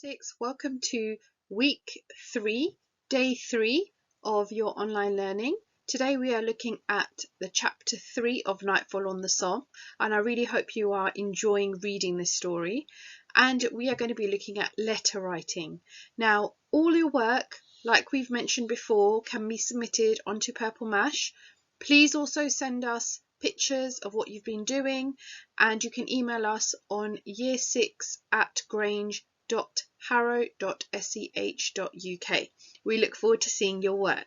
Year 6, welcome to week 3, day 3 of your online learning. Today we are looking at the chapter 3 of Nightfall on the Somme, and I really hope you are enjoying reading this story. And we are going to be looking at letter writing. Now, all your work, like we've mentioned before, can be submitted onto Purple Mash. Please also send us pictures of what you've been doing, and you can email us on year6@grange.harrow.sch.uk. We look forward to seeing your work.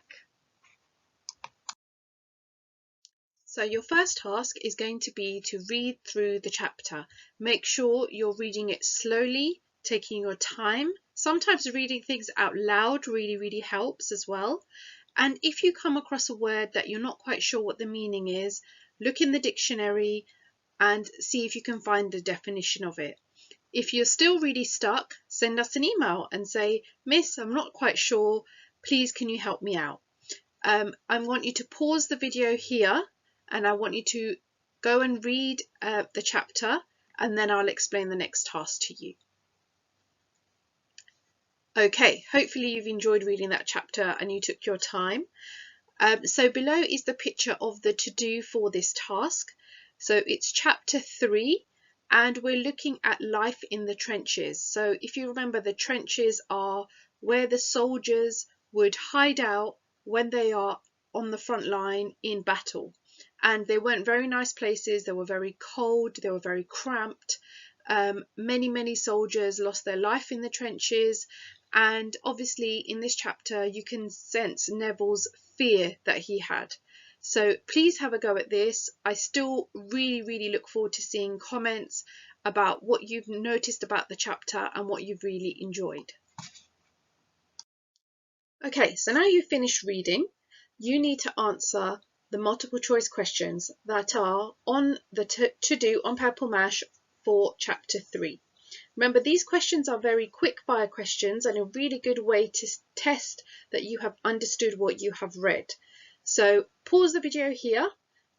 So your first task is going to be to read through the chapter. Make sure you're reading it slowly, taking your time. Sometimes reading things out loud really helps as well. And if you come across a word that you're not quite sure what the meaning is, look in the dictionary and see if you can find the definition of it. If you're still really stuck, send us an email and say, "Miss, I'm not quite sure. Please, can you help me out?" I want you to pause the video here and I want you to go and read the chapter, and then I'll explain the next task to you. Okay, hopefully you've enjoyed reading that chapter and you took your time. So below is the picture of the to-do for this task. So it's chapter 3 and we're looking at life in the trenches. So if you remember, the trenches are where the soldiers would hide out when they are on the front line in battle. And they weren't very nice places. They were very cold, they were very cramped. Many soldiers lost their life in the trenches, and obviously in this chapter you can sense Neville's fear that he had. So please have a go at this. I still really look forward to seeing comments about what you've noticed about the chapter and what you've really enjoyed. Okay, so now you've finished reading, you need to answer the multiple choice questions that are on the to-do on Purple Mash for chapter 3. Remember, these questions are very quick fire questions and a really good way to test that you have understood what you have read. So pause the video here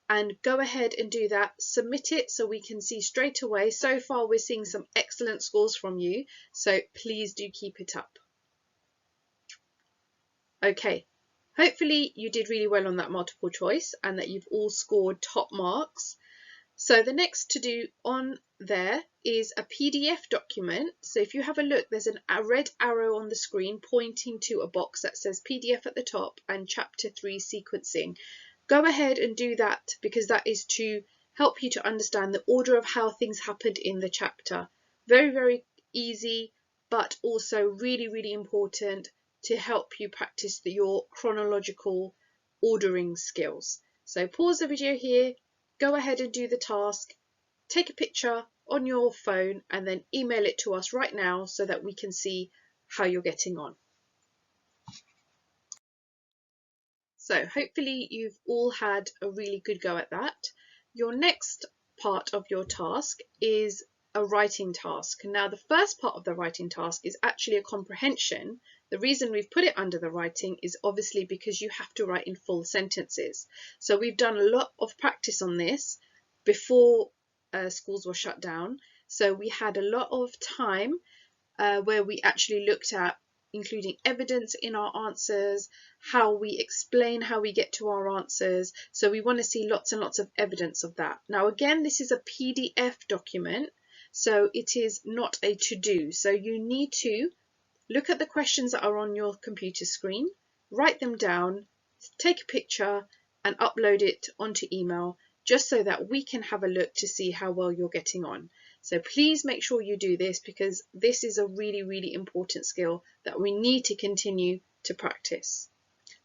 and go ahead and do that. Submit it so we can see straight away. So far we're seeing some excellent scores from you, so please do keep it up. Okay, hopefully you did really well on that multiple choice and that you've all scored top marks. So the next to do on there is a PDF document. So if you have a look, there's a red arrow on the screen pointing to a box that says PDF at the top and chapter 3 sequencing. Go ahead and do that because that is to help you to understand the order of how things happened in the chapter. Very easy, but also really important to help you practice your chronological ordering skills. So pause the video here, go ahead and do the task, take a picture on your phone and then email it to us right now so that we can see how you're getting on. So hopefully you've all had a really good go at that. Your next part of your task is a writing task. Now the first part of the writing task is actually a comprehension. The reason we've put it under the writing is obviously because you have to write in full sentences. So we've done a lot of practice on this before schools were shut down. So we had a lot of time where we actually looked at including evidence in our answers, how we explain how we get to our answers. So we want to see lots and lots of evidence of that. Now again, this is a PDF document, so it is not a to-do. So you need to look at the questions that are on your computer screen, write them down, take a picture and upload it onto email just so that we can have a look to see how well you're getting on. So please make sure you do this because this is a really important skill that we need to continue to practice.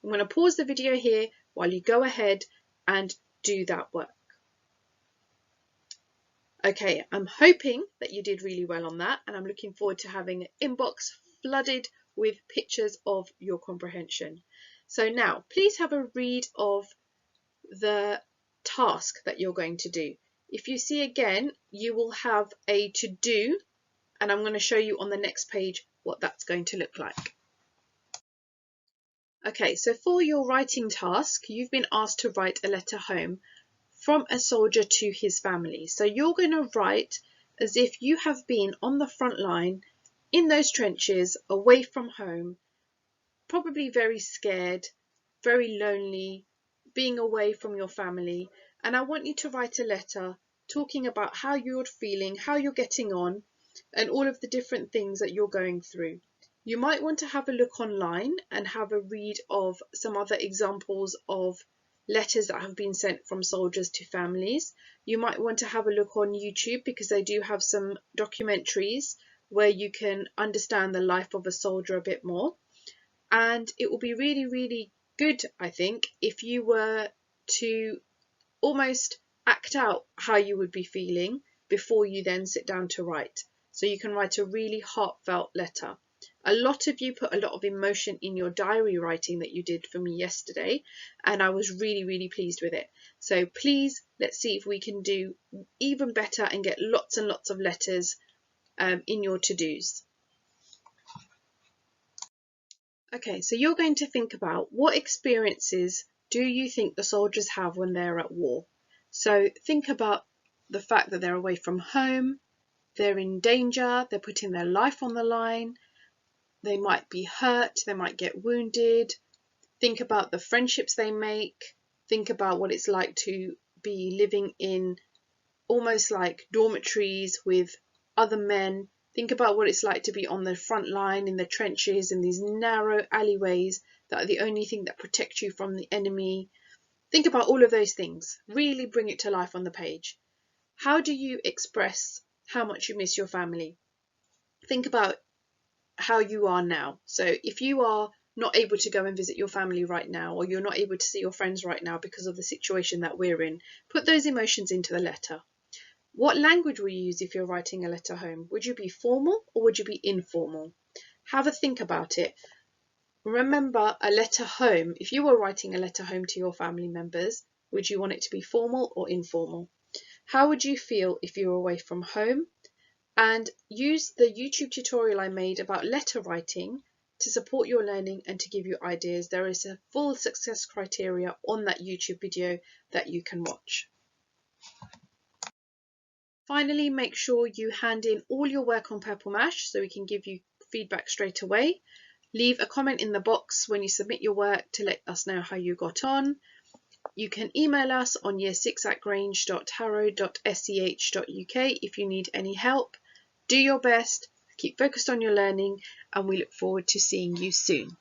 I'm going to pause the video here while you go ahead and do that work. Okay, I'm hoping that you did really well on that and I'm looking forward to having an inbox flooded with pictures of your comprehension. So now please have a read of the task that you're going to do. If you see again, you will have a to-do and I'm going to show you on the next page what that's going to look like. Okay, so for your writing task, you've been asked to write a letter home from a soldier to his family. So you're going to write as if you have been on the front line in those trenches, away from home, probably very scared, very lonely, being away from your family. And I want you to write a letter talking about how you're feeling, how you're getting on, and all of the different things that you're going through. You might want to have a look online and have a read of some other examples of letters that have been sent from soldiers to families. You might want to have a look on YouTube because they do have some documentaries where you can understand the life of a soldier a bit more. And it will be really, really good, I think, if you were to almost act out how you would be feeling before you then sit down to write. So you can write a really heartfelt letter. A lot of you put a lot of emotion in your diary writing that you did for me yesterday, and I was really, really pleased with it. So please, let's see if we can do even better and get lots and lots of letters in your to-dos. Okay, so you're going to think about what experiences do you think the soldiers have when they're at war? So think about the fact that they're away from home, they're in danger, they're putting their life on the line, they might be hurt, they might get wounded. Think about the friendships they make. Think about what it's like to be living in almost like dormitories with other men. Think about what it's like to be on the front line in the trenches in these narrow alleyways that are the only thing that protect you from the enemy. Think about all of those things. Really bring it to life on the page. How do you express how much you miss your family? Think about how you are now. So if you are not able to go and visit your family right now, or you're not able to see your friends right now because of the situation that we're in, put those emotions into the letter. What language will you use if you're writing a letter home? Would you be formal or would you be informal? Have a think about it. Remember, a letter home, if you were writing a letter home to your family members, would you want it to be formal or informal? How would you feel if you were away from home? And use the YouTube tutorial I made about letter writing to support your learning and to give you ideas. There is a full success criteria on that YouTube video that you can watch. Finally, make sure you hand in all your work on Purple Mash so we can give you feedback straight away. Leave a comment in the box when you submit your work to let us know how you got on. You can email us on year6@grange.harrow.sch.uk if you need any help. Do your best, keep focused on your learning, and we look forward to seeing you soon.